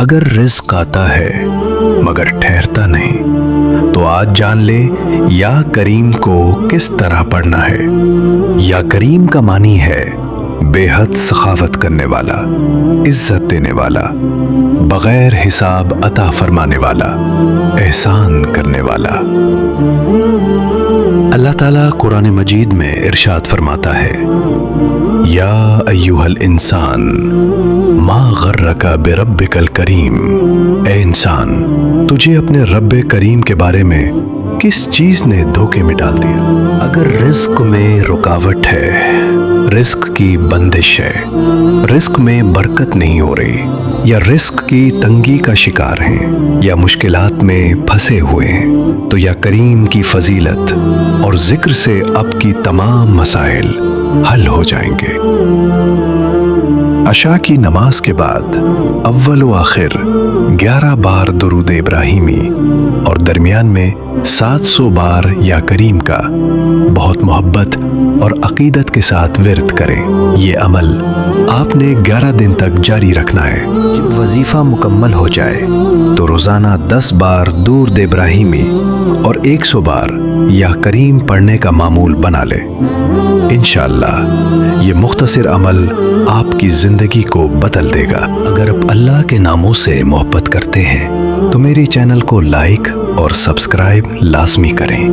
اگر رزق آتا ہے مگر ٹھہرتا نہیں تو آج جان لے یا کریم کو کس طرح پڑھنا ہے۔ یا کریم کا معنی ہے بے حد سخاوت کرنے والا، عزت دینے والا، بغیر حساب عطا فرمانے والا، احسان کرنے والا۔ اللہ تعالیٰ قرآن مجید میں ارشاد فرماتا ہے، یا ایھا الانسان ما غرک بربک الکریم، اے انسان تجھے اپنے رب کریم کے بارے میں کس چیز نے دھوکے میں ڈال دیا؟ اگر رزق میں رکاوٹ ہے، رزق کی بندش ہے، رزق میں برکت نہیں ہو رہی، یا رزق کی تنگی کا شکار ہیں، یا مشکلات میں پھنسے ہوئے ہیں، تو یا کریم کی فضیلت اور ذکر سے اب کی تمام مسائل حل ہو جائیں گے۔ عشاء کی نماز کے بعد اول و آخر 11 بار درود ابراہیمی اور درمیان میں 700 بار یا کریم کا بہت محبت اور عقیدت کے ساتھ ورد کریں۔ یہ عمل آپ نے 11 دن تک جاری رکھنا ہے۔ جب وظیفہ مکمل ہو جائے تو روزانہ 10 بار درود ابراہیمی اور 100 بار یا کریم پڑھنے کا معمول بنا لے۔ انشاءاللہ یہ مختصر عمل آپ کی زندگی کو بدل دے گا۔ اگر آپ اللہ کے ناموں سے محبت کرتے ہیں تو میری چینل کو لائک اور سبسکرائب لازمی کریں۔